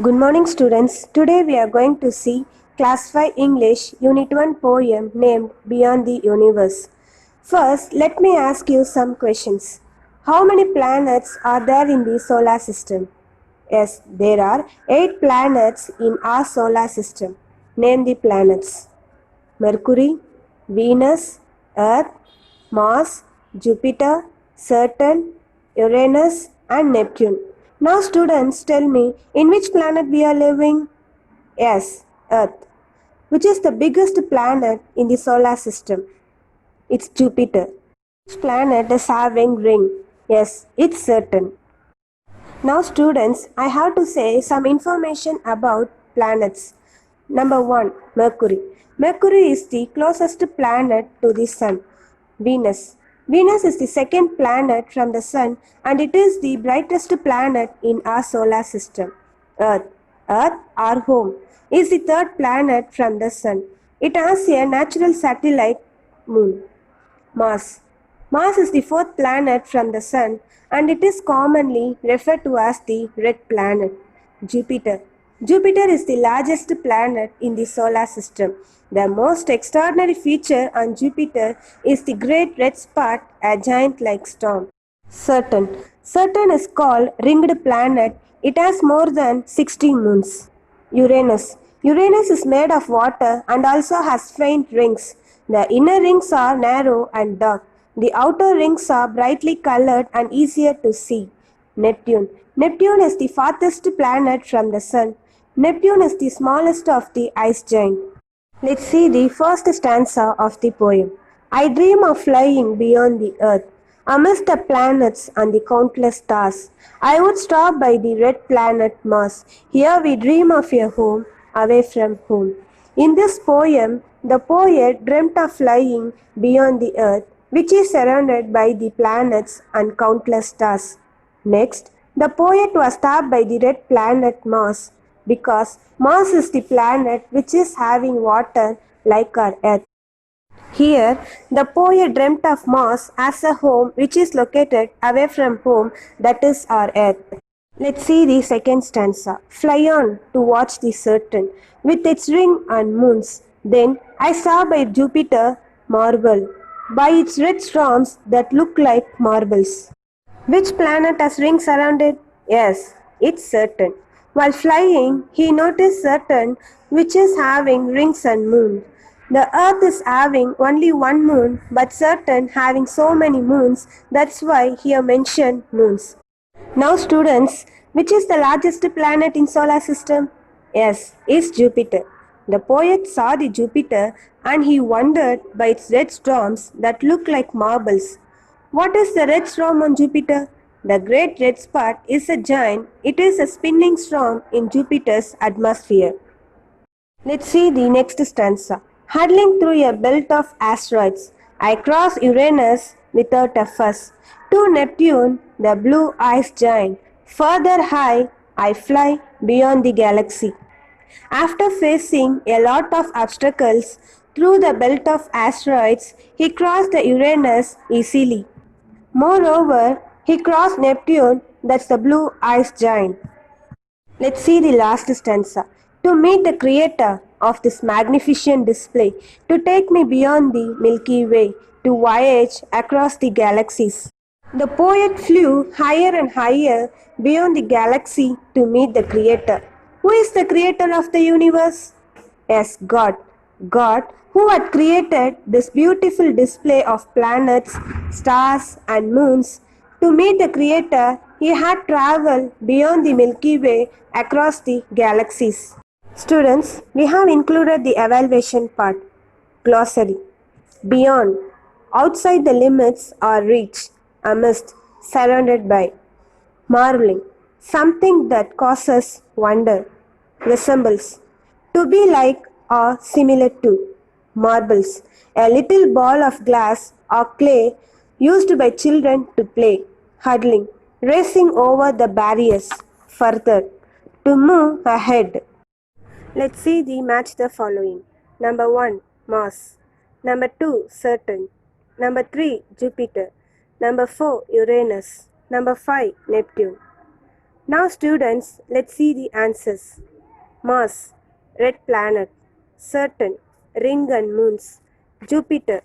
Good morning, students. Today we are going to see Class 5 English Unit 1 poem named Beyond the Universe. First, let me ask you some questions. How many planets are there in the solar system? Yes, there are 8 planets in our solar system. Name the planets: Mercury, Venus, Earth, Mars, Jupiter, Saturn, Uranus, and Neptune. Now, students, tell me in which planet we are living? Yes, Earth. Which is the biggest planet in the solar system? It's Jupiter. Which planet is having ring? Yes, it's Saturn. Now, students, I have to say some information about planets. Number 1, Mercury. Mercury is the closest planet to the Sun. Venus. Venus is the second planet from the Sun and it is the brightest planet in our solar system. Earth. Earth, our home, is the third planet from the Sun. It has a natural satellite moon. Mars. Mars is the fourth planet from the Sun and it is commonly referred to as the red planet. Jupiter. Jupiter is the largest planet in the solar system. The most extraordinary feature on Jupiter is the great red spot, a giant-like storm. Saturn. Saturn is called ringed planet. It has more than 60 moons. Uranus. Uranus is made of water and also has faint rings. The inner rings are narrow and dark. The outer rings are brightly colored and easier to see. Neptune. Neptune is the farthest planet from the Sun. Neptune is the smallest of the ice giants. Let's see the first stanza of the poem. I dream of flying beyond the earth, amidst the planets and the countless stars. I would stop by the red planet Mars. Here we dream of a home away from home. In this poem, the poet dreamt of flying beyond the earth, which is surrounded by the planets and countless stars. Next, the poet was stopped by the red planet Mars because Mars is the planet which is having water like our Earth. Here, the poet dreamt of Mars as a home which is located away from home, that is our Earth. Let's see the second stanza. Fly on to watch the Saturn with its ring and moons. Then I saw by Jupiter marble, by its red storms that look like marbles. Which planet has rings around it? Yes, it's Saturn. While flying, he noticed Saturn, which is having rings and moon. The Earth is having only one moon, but Saturn having so many moons, that's why here mentioned moons. Now students, which is the largest planet in solar system? Yes, it's Jupiter. The poet saw the Jupiter and he wondered by its red storms that look like marbles. What is the red storm on Jupiter? The great red spot is a giant. It is a spinning storm in Jupiter's atmosphere. Let's see the next stanza. Huddling through a belt of asteroids, I cross Uranus without a fuss. To Neptune, the blue ice giant. Further high, I fly beyond the galaxy. After facing a lot of obstacles through the belt of asteroids, he crossed the Uranus easily. Moreover, he crossed Neptune, that's the blue ice giant. Let's see the last stanza. To meet the creator of this magnificent display, to take me beyond the Milky Way, to voyage across the galaxies. The poet flew higher and higher beyond the galaxy to meet the creator. Who is the creator of the universe? Yes, God. God, who had created this beautiful display of planets, stars, and moons. To meet the creator, he had traveled beyond the Milky Way across the galaxies. Students, we have included the evaluation part. Glossary. Beyond, outside the limits or reach, amidst, surrounded by. Marveling, something that causes wonder. Resembles, to be like or similar to. Marbles, a little ball of glass or clay used by children to play. Huddling, racing over the barriers. Further, to move ahead. Let's see the match the following. Number 1, Mars. Number 2, Saturn. Number 3, Jupiter. Number 4, Uranus. Number 5, Neptune. Now students, let's see the answers. Mars, red planet. Saturn, ring and moons. Jupiter,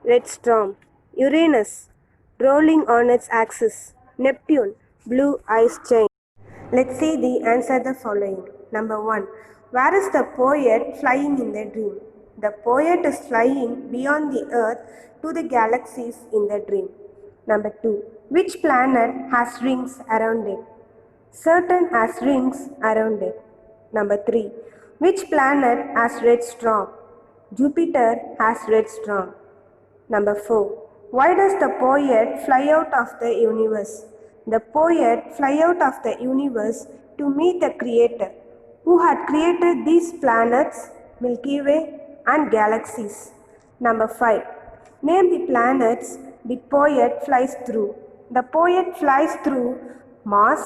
red storm. Uranus, rolling on its axis. Neptune, blue ice giant. Let's see the answer the following. Number 1. Where is the poet flying in the dream? The poet is flying beyond the earth to the galaxies in the dream. Number 2. Which planet has rings around it? Saturn has rings around it. Number 3. Which planet has red storm? Jupiter has red storm. Number 4. Why does the poet fly out of the universe? The poet fly out of the universe to meet the Creator, who had created these planets, Milky Way, and galaxies. Number 5. Name the planets the poet flies through. The poet flies through Mars,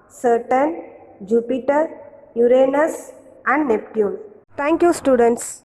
Saturn, Jupiter, Uranus, and Neptune. Thank you, students.